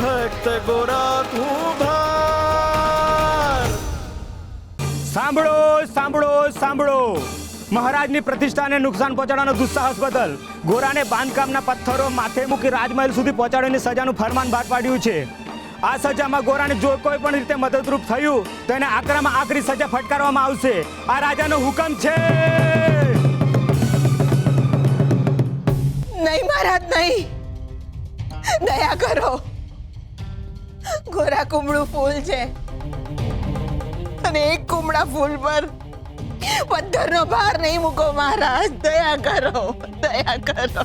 ભક્ત ગોરા કુંભાર. સાંભળો સાંભળો સાંભળો, મહારાજની પ્રતિષ્ઠાને નુકસાન પહોંચાડવાનો દુસ્સાહસ બદલ ગોરાને બાંધકામના પથ્થરો માથે મૂકી રાજમહેલ સુધી પહોંચાડવાની સજાનું ફરમાન બહાર પાડ્યું છે. આ સજામાં ગોરાને જો કોઈ પણ રીતે મદદરૂપ થયું તો એને આકરામાં આકરી સજા ફટકારવામાં આવશે. આ રાજાનો હુકમ છે. નહીં મહારાજ, નહીં, દયા કરો. ગોરા કુમળું ફૂલ છે અને એક કુમળા ફૂલ પર પથ્થરનો ભાર નહીં મૂકો મહારાજ. દયા કરો, દયા કરો.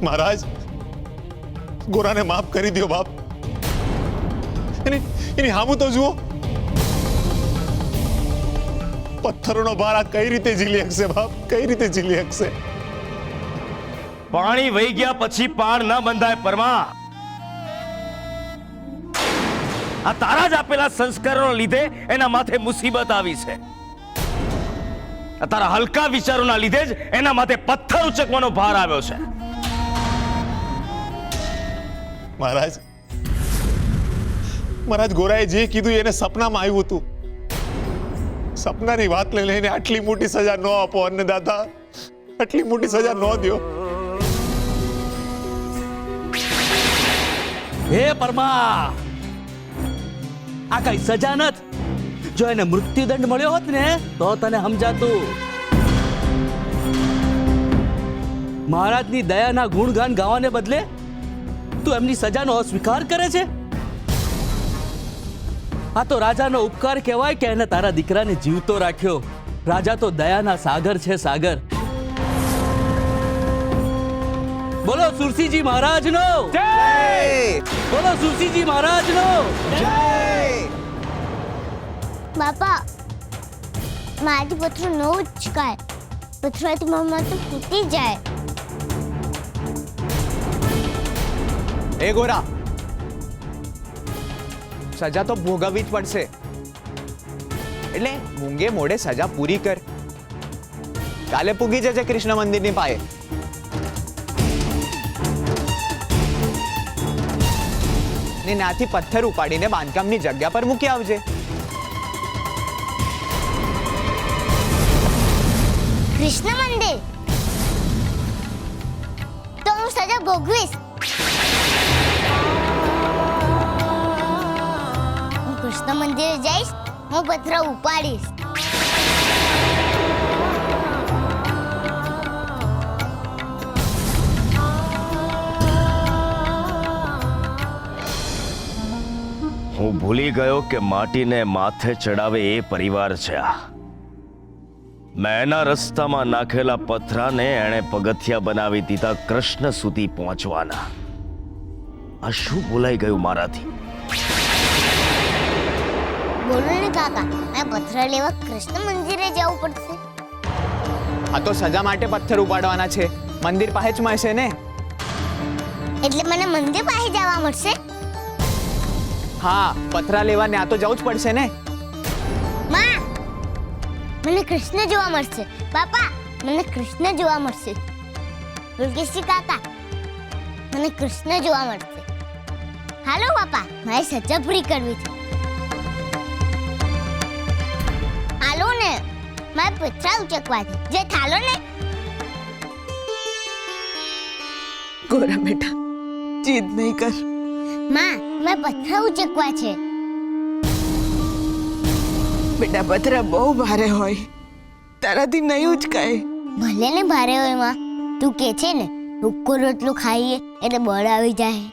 મહારાજ, ગોરાને માફ કરી દો બાપ. એની હામું તો જુઓ. પથ્થરોનો ભાર આ કઈ રીતે ઝીલી શકશે બાપ? કઈ રીતે ઝીલી શકશે? પાણી વહી ગયા પછી પાર ન બંધાય પરમા. આ તારા જ આપેલા સંસ્કારોના લીધે એના માથે મુસીબત આવી છે. આ તારા હલકા વિચારોના લીધે જ એના માથે પથ્થર ઉચકવાનો ભાર આવ્યો છે. મહારાજ, મહારાજ, ગોરાએ જે કીધું એને સપનામાં આવ્યું હતું. સપનાની વાત લઈને આટલી મોટી સજા ન આપો અન્નદાતા. આટલી મોટી સજા ન દો. હે પરમા, આ કઈ સજા નથ. જો એને મૃત્યુદંડ મળ્યો હોત ને તો તને સમજાતું. મહારાજની દયાના ગુણગાન ગાવાને બદલે તું એમની સજાનો અસ્વીકાર કરે છે. આ તો રાજાનો ઉપકાર કહેવાય કે એને તારા દીકરાને જીવતો રાખ્યો. રાજા તો દયાના સાગર છે, સાગર. બોલો સુરસીજી મહારાજનો જય. બોલો સુરસીજી મહારાજનો જય. બાપા, મારાથી પથ્થર ન ઉચકાય. પથ્થરથી મમ્મા તો ફૂટી જાય. એ ગોરા, સજા તો ભોગવવી જ પડશે. એટલે મૂંગે મોડે સજા પૂરી કર. કાલે પૂગી જજે કૃષ્ણ મંદિરની પાસે. ને નાથી પથ્થર ઉપાડીને બાંધકામની જગ્યા પર મૂકી આવજે. કૃષ્ણ મંદિર તો હું સજા ભોગવીશ. હું કૃષ્ણ મંદિરે જઈશ, હું પથ્થર ઉપાડીશ. હું ભૂલી ગયો કે માટીને માથે ચડાવે એ પરિવાર છે આ. મેં એના રસ્તામાં નાખેલા પથરાને એણે પગથિયા બનાવી દીધા કૃષ્ણ સુધી પહોંચવાના. આ શું બોલાઈ ગયું મારાથી? બોલો ને કાકા, મેં પથ્થર લેવા કૃષ્ણ મંદિરે જવું પડશે. આ તો સજા માટે પથ્થર ઉપાડવાના છે. મંદિર પાસે જ મળશે ને. એટલે મને મંદિર પાસે જવા મળશે? હા, પથરા લેવા ને આ તો જવું જ પડશે ને. માં, મને કૃષ્ણ જોવા મળશે. પાપા, મને કૃષ્ણ જોવા મળશે. બુલકેશજી કાકા, મને કૃષ્ણ જોવા મળશે. હાલો પાપા, મારી સજા પૂરી કરવી છે. હાલો ને, મારે પથરા ઉચકવા છે. જે થાલો ને. ગોરા બેટા, જીદ નહીં કર. માં, મેં પથરા ઉચકવા છે. બેટા, પથરા બહુ ભારે હોય, તારાથી નહીં ઉચકાય. ભલે ને ભારે હોય માં, તું કે છે ને હુક્કો રોટલો ખાઈએ એટલે બળ આવી જાય.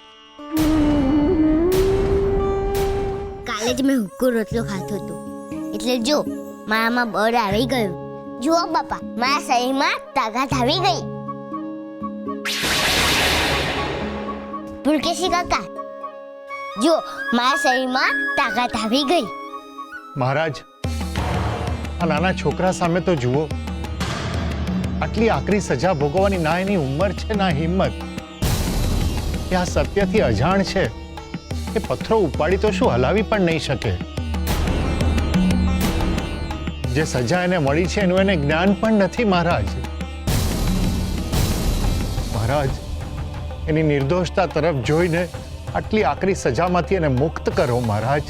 કાલે જ મેં હુક્કો રોટલો ખાતો હતો એટલે જો મારામાં બળ આવી ગયું. જુઓ બાપા, મારા શરીરમાં તાકાત આવી ગઈ. પુલકેશી કાકા, જો મારા શરીરમાં તાકાત આવી ગઈ. મહારાજ, આ નાના છોકરા સામે તો જુઓ. આટલી આકરી સજા ભોગવવાની ના એની ઉંમર છે ના હિંમત. કે આ સત્યથી અજાણ છે. એ પથ્થરો ઉપાડી તો શું હલાવી પણ નહીં શકે. જે સજા એને મળી છે એનું એને જ્ઞાન પણ નથી. મહારાજ, મહારાજ, એની નિર્દોષતા તરફ જોઈને આટલી આકરી સજામાંથી એને મુક્ત કરો મહારાજ.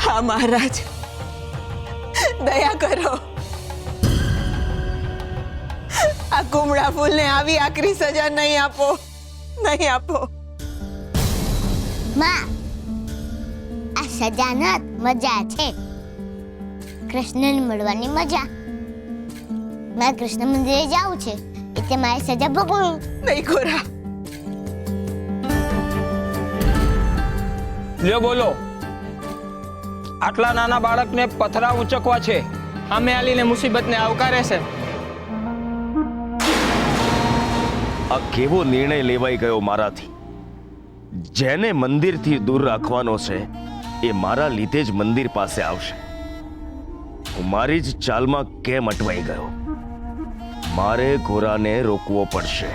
હા મહારાજ, દયા કરો. આ કુમળા ફૂલને આવી આકરી સજા નહીં આપો, નહીં આપો. માં, આ સજા નથી, મજા છે. કૃષ્ણને મળવાની મજા. મારે કૃષ્ણ મંદિરે જવું છે એટલે મારે સજા ભોગવવું. નહીં ગોરા, લ્યો બોલો. આટલા નાના બાળકને પથરા ઉંચકવા છે, સામે આલીને મુસીબતને આવકારે છે. આ કેવો નિર્ણય લેવાઈ ગયો મારાથી. જેને મંદિરથી દૂર રાખવાનો છે એ મારા લીધે જ મંદિર પાસે આવશે. હું મારી જ ચાલમાં કેમ અટવાઈ ગયો? મારે ઘોરાને રોકવો પડશે.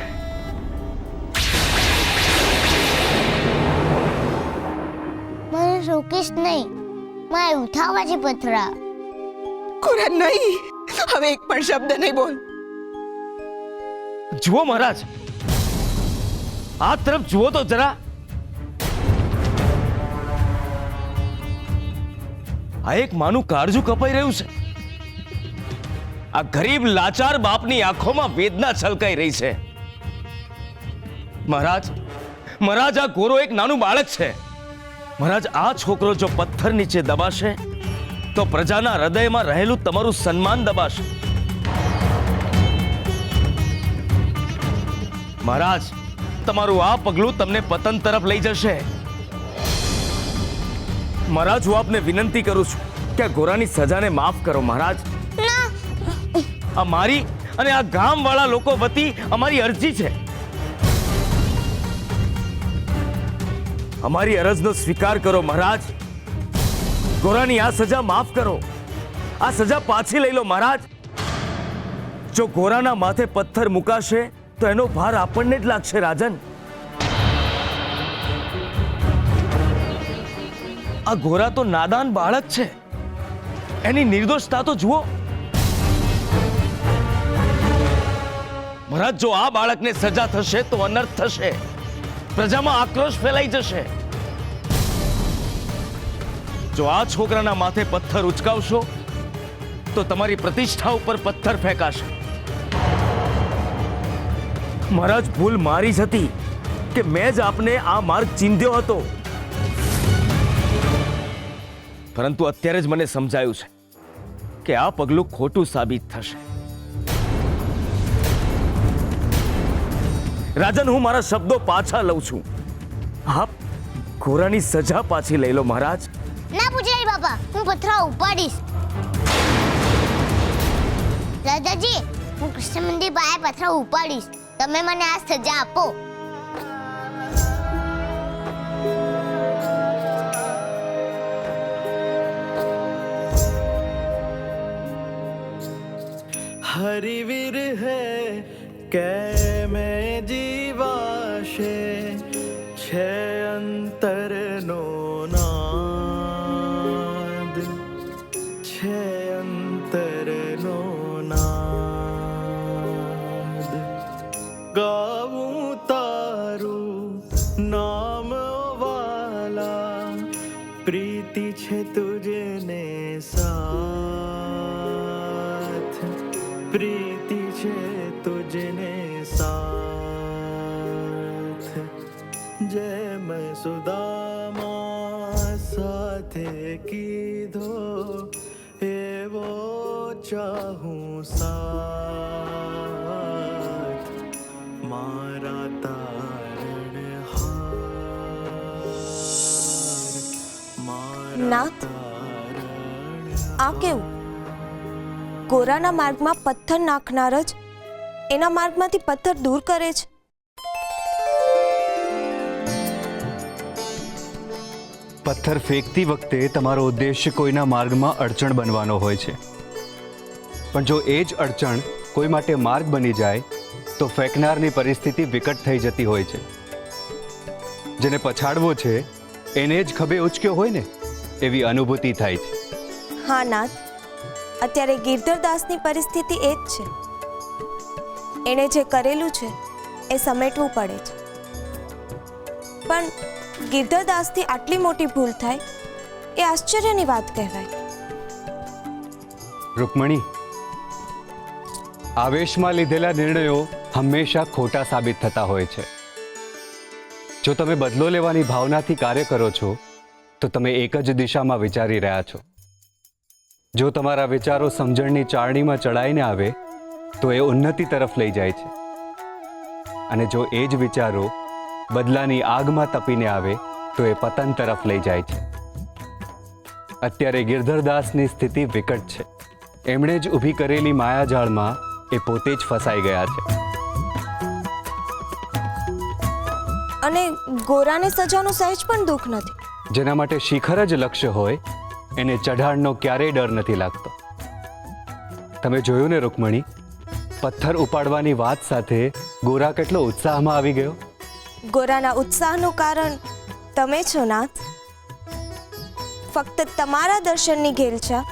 મને રોકીશ નહીં, મારે ઉઠાવવા છે પથરા. ગોરા નહીં. હવે એક પણ શબ્દ નહીં બોલ. જુઓ મહારાજ, આ તરફ જુઓ તો જરા. આ એક માનું કાળજું કપાઈ રહ્યું છે. આ ગરીબ લાચાર બાપની આંખોમાં વેદના છલકાઈ રહી છે. મહારાજ, મહારાજ, આ ગોરો એક નાનું બાળક છે. મહારાજ, આ છોકરો જો પથ્થર નીચે દબાશે તો પ્રજાના હૃદયમાં રહેલું તમારું સન્માન દબાશે. મહારાજ, તમારું આ પગલું તમને પતન તરફ લઈ જશે. મહારાજ, હું આપને વિનંતી કરું છું કે આ ગોરાની સજાને માફ કરો. મહારાજ, આ મારી અને આ ગામવાળા લોકો વતી અમારી અરજી છે. અમારી અરજનો સ્વીકાર કરો મહારાજ. ગોરાની આ સજા માફ કરો. આ સજા પાછી લઈ લો મહારાજ. જો ગોરાના માથે પથ્થર મુકાશે તો એનો ભાર આપણને જ લાગશે રાજન. આ ગોરા તો નાદાન બાળક છે, એની નિર્દોષતા તો જુઓ. મહારાજ, જો આ બાળકને સજા થશે તો અનર્થ થશે, પ્રજામાં આક્રોશ ફેલાઈ જશે. જો આ છોકરાના માથે પથ્થર ઉચકાવશો તો તમારી પ્રતિષ્ઠા ઉપર પથ્થર ફેંકાશે. મહારાજ, ભૂલ મારી જ હતી કે મેં જ આપને આ માર્ગ ચીંધ્યો હતો. પરંતુ અત્યારે જ મને સમજાયું છે કે આ પગલું ખોટું સાબિત થશે. રાજન, હું મારા શબ્દો પાછા લઉં છું. આપ ઘોરાની સજા પાછી લઈ લો મહારાજ. ના પૂજારી બાપા, હું પથરા ઉપાડીશ. દાદાજી, હું કૃષ્ણ મંદિર પાસે પથરા ઉપાડીશ. તમે મને આ સજા આપો. હરિવીર હે કે મેં જીવાશે છે અંતરનો નાદ, છે અંતરનો નાદ. ગાવું તારું નામ વાલા, પ્રીતિ છે તુજને સાથ, પ્રીતિ છે તુજને સાથ. જેમ સુદામા સાથે કીધો એવો ચાહું સાથ, મારા તારણ હાર, મારા નાથ, તારણ આ કેવું? ગોરાના માર્ગમાં પથ્થર નાખનાર જ એના માર્ગમાંથી પથ્થર દૂર કરે છે. પથ્થર ફેંકતી વખતે તમારો ઉદ્દેશ્ય કોઈના માર્ગમાં અડચણ બનવાનો હોય છે, પણ જો એ જ અડચણ કોઈ માટે માર્ગ બની જાય તો ફેંકનારની પરિસ્થિતિ વિકટ થઈ જતી હોય છે. જેને પછાડવો છે એને જ ખભે ઉચક્યો હોય ને એવી અનુભૂતિ થાય છે. હા નાથ, અત્યારે ગિરધરદાસની પરિસ્થિતિ એ જ છે. એણે જે કરેલું છે એ સમેટવું પડે છે. પણ ગિરધરદાસથી આટલી મોટી ભૂલ થાય એ આશ્ચર્યની વાત કહેવાય. રૂકમણી, આવેશમાં લીધેલા નિર્ણયો હંમેશા ખોટા સાબિત થતા હોય છે. જો તમે બદલો લેવાની ભાવનાથી કાર્ય કરો છો તો તમે એક જ દિશામાં વિચારી રહ્યા છો. જો તમારા વિચારો સમજણની ચાળણીમાં ચડાઈને આવે તો એ ઉન્નતિ તરફ લઈ જાય છે, અને જો એ જ વિચારો બદલાની આગમાં તપીને આવે તો એ પતન તરફ લઈ જાય છે. અત્યારે ગિરધરદાસની સ્થિતિ વિકટ છે. એમણે જ ઊભી કરેલી માયાજાળમાં એ પોતે જ ફસાઈ ગયા છે. અને ગોરાને સજાનું સહેજ પણ દુઃખ નથી. જેના માટે શિખર જ લક્ષ્ય હોય એને ચઢાણનો ક્યારેય ડર નથી લાગતો. તમે જોયું ને રૂકમણી, પથ્થર ઉપાડવાની વાત સાથે ગોરા કેટલો ઉત્સાહમાં આવી ગયો. ગોરાના ઉત્સાહનું કારણ તમે છો નાથ. ફક્ત તમારા દર્શનની ઘેલછા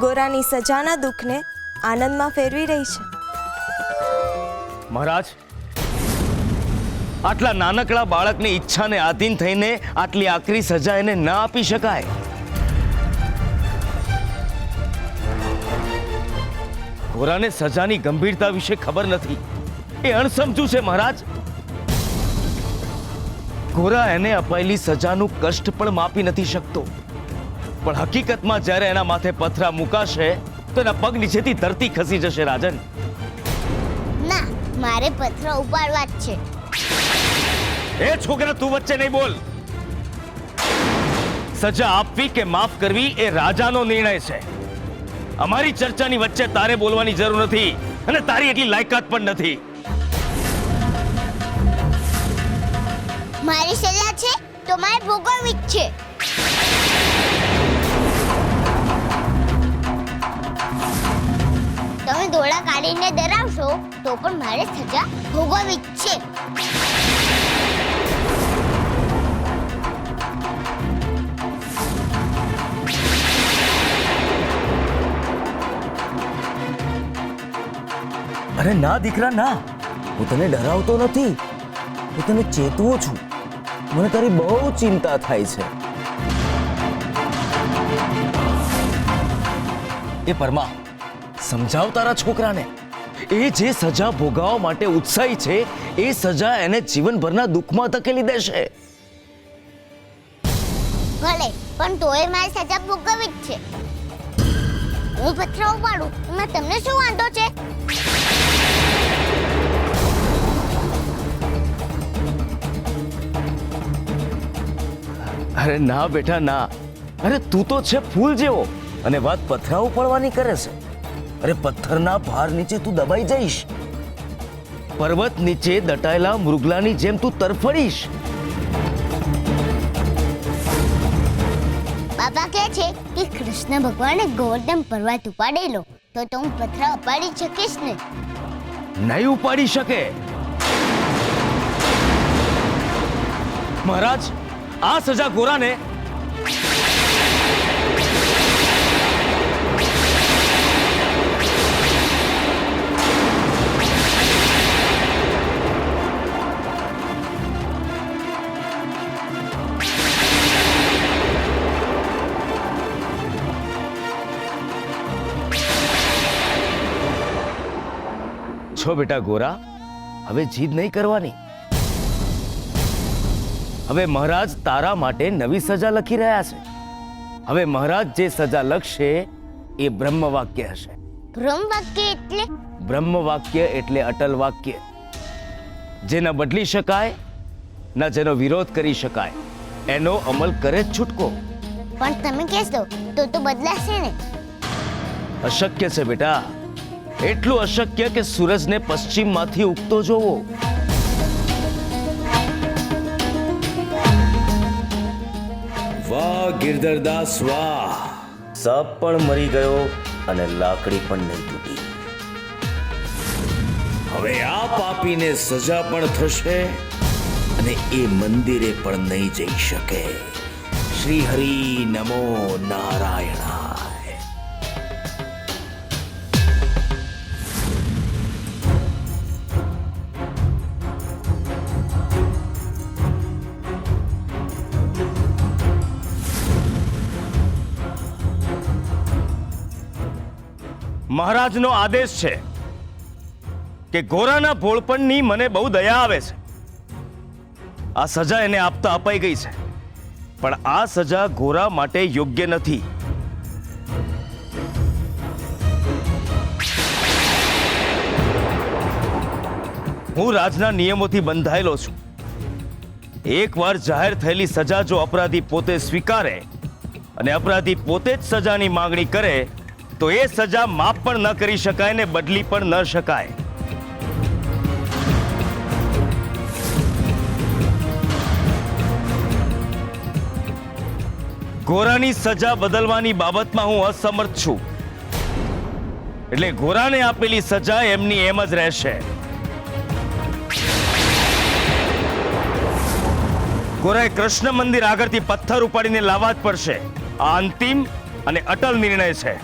ગોરાની સજાના દુઃખને આનંદમાં ફેરવી રહી છે. મહારાજ, આટલા નાનકડા બાળકની ઈચ્છાને આધીન થઈને આટલી આકરી સજા એને ના આપી શકાય. ગોરાને સજાની ગંભીરતા વિશે ખબર નથી. એ અણસમજુ છે મહારાજ. ગોરા એને અપાયેલી સજાનું કષ્ટ પણ માપી નથી શકતો. પણ હકીકતમાં જ્યારે એના માથે પથરા મુકાશે તો એના પગ નીચેથી ધરતી ખસી જશે. રાજન, ના, મારે પથરા ઉપાડવા જ છે. એ છોકરા, તું વચ્ચે નહીં બોલ. સજા આપવી કે માફ કરવી એ રાજાનો નિર્ણય છે. અમારી ચર્ચાની વચ્ચે તારે બોલવાની જરૂર નથી, અને તારી એટલી લાયકાત પણ નથી. મારી સજા છે તો મારે ભોગવવી જ છે. તમે દોડા કાઢીને ડરાવશો તો પણ મારે સજા ભોગવવી જ છે. અરે ના દીકરા ના, હું તને ડરાવતો નથી, હું તને ચેતવું છું. મને તારી બહુ ચિંતા થાય છે. એ પરમા, સમજાવ તારા છોકરાને. એ જે સજા ભોગવવા માટે ઉત્સાહી છે એ સજા એને જીવનભરના દુઃખમાં ધકેલી દેશે. ભલે, પણ તોય મારી સજા ભોગવવી જ છે. હું પથરા ઉપાડું એમાં તમને શું વાંધો છે? અરે ના બેટા ના. અરે તું તો છે ફૂલ જેવો અને વાત પથરા ઉપાડવાની કરે છે. અરે પથ્થરના ભાર નીચે તું દબાઈ જઈશ. પર્વત નીચે દટાયેલા મૃગલાની જેમ તું તરફડીશ. બાપા કહે છે કે કૃષ્ણ ભગવાને ગોવર્ધન પર્વત ઉપાડેલો તો હું પથરા ઉપાડી શકીશ ને? નહીં ઉપાડી શકે. મહારાજ, આ સજા ગોરાને છો બેટા ગોરા, હવે જીદ નહીં કરવાની. હવે મહારાજ તારા માટે નવી સજા લખી રહ્યા છે. હવે મહારાજ જે સજા લખશે એ બ્રહ્મ વાક્ય હશે. બ્રહ્મ વાક્ય એટલે? બ્રહ્મ વાક્ય એટલે અટલ વાક્ય, જે ન બદલી શકાય ન જેનો વિરોધ કરી શકાય. એનો અમલ કરે જ છૂટકો. પણ તમે કહેશો તો બદલાશે ને? અશક્ય છે બેટા. એટલું અશક્ય કે સૂરજને પશ્ચિમમાંથી ઉગતો જોવો. વાહ ગિરધરદાસ વાહ. સાપ પણ મરી ગયો અને લાકડી પણ નહીં તૂટી. હવે આ પાપીને સજા પણ થશે અને એ મંદિરે પણ નહીં જઈ શકે. શ્રી હરિ નમો નારાયણાય. મહારાજનો આદેશ છે કે ગોરાના ભોળપણની મને બહુ દયા આવે છે. આ સજા એને આપતા અપાઈ ગઈ છે, પણ આ સજા ગોરા માટે યોગ્ય નથી. હું રાજના નિયમોથી બંધાયેલો છું. એકવાર જાહેર થયેલી સજા જો અપરાધી પોતે સ્વીકારે અને અપરાધી પોતે જ સજાની માંગણી કરે તો એ સજા માફ પણ ન કરી શકાય ને બદલી પણ ન શકાય. ગોરાની સજા બદલવાની બાબતમાં હું અસમર્થ છું, એટલે ગોરાને આપેલી સજા એમની એમ જ રહેશે. ગોરાએ કૃષ્ણ મંદિર આગળથી પથ્થર ઉપાડીને લાવવા જ પડશે. આ અંતિમ અને અટલ નિર્ણય છે.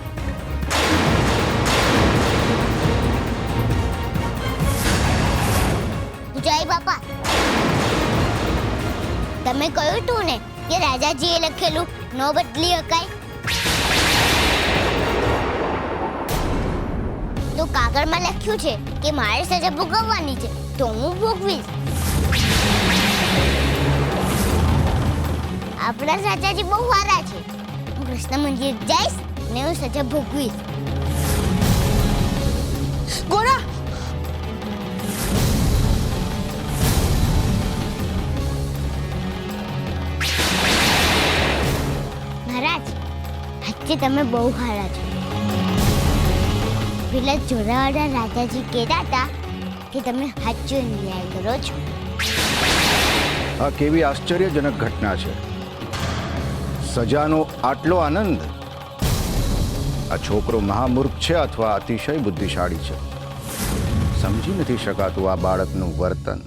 જય બાપા, તમે કહ્યું તું ને કે રાજાજીએ લખેલું ન બદલી શકાય, તો કાગળમાં લખ્યું છે કે મારે સજા ભોગવવાની છે, તો હું ભોગવીશ. આપણા રાજાજી બહુ સારા છે. હું કૃષ્ણ મંદિર જઈશ ને હું સજા ભોગવીશ. ગોરા, મહારાજ, આજે તમે બહુ સારા છો. પેલા જોરાવાળા રાજાજી કહેતા હતા કે તમે સાચો ન્યાય કરો છો. આ કેવી આશ્ચર્યજનક ઘટના છે. સજાનો આટલો આનંદ. આ છોકરો મહામૂર્ખ છે અથવા અતિશય બુદ્ધિશાળી છે. સમજી નથી શકાતું આ બાળકનું વર્તન.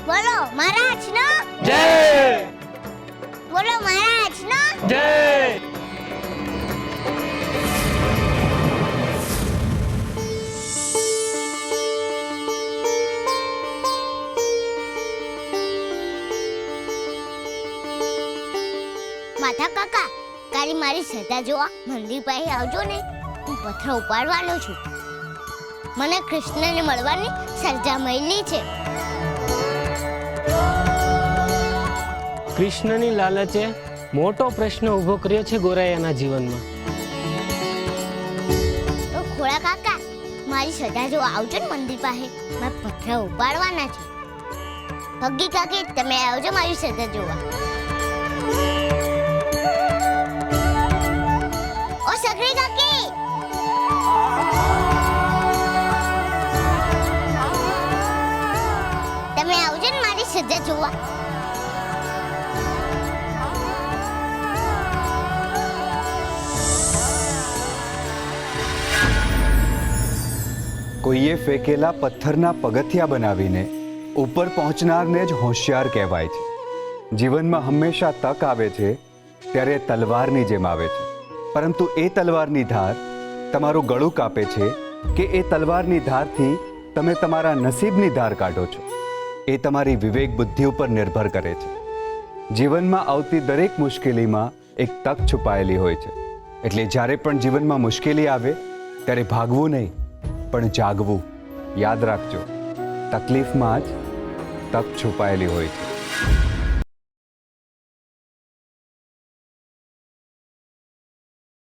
બોલો મહારાજનો જય બોલો મહારાજનો જય. માથા કાકા, કાલે મારી સજા જોવા મંદિર પાસે આવજો ને. હું પથ્થર ઉપાડવાનો છું. મને કૃષ્ણને મળવાની સજા મળી છે. કૃષ્ણની લાલચે મોટો પ્રશ્ન ઊભો કર્યો છે ગોરાયાના જીવનમાં. તો ખોળા કાકા, મારી સજા જોવા આવજો ને મંદિર પાસે. મારે પથ્થર ઉપાડવાના છે. ભગી કાકી, તમે આવજો મારી સજા જોવા. ઓ સગરી કાકી, તમે આવજો ને મારી સજા જોવા. કોઈએ ફેંકેલા પથ્થરના પગથિયા બનાવીને ઉપર પહોંચનારને જ હોશિયાર કહેવાય છે. જીવનમાં હંમેશા તક આવે છે ત્યારે તલવારની જેમ આવે છે, પરંતુ એ તલવારની ધાર તમારું ગળું કાપે છે કે એ તલવારની ધારથી તમે તમારા નસીબની ધાર કાઢો છો, એ તમારી વિવેક બુદ્ધિ ઉપર નિર્ભર કરે છે. જીવનમાં આવતી દરેક મુશ્કેલીમાં એક તક છુપાયેલી હોય છે. એટલે જ્યારે પણ જીવનમાં મુશ્કેલી આવે ત્યારે ભાગવું નહીં, પણ જાગવું. યાદ રાખજો, તકલીફમાં જ તક છુપાયેલી હોય છે.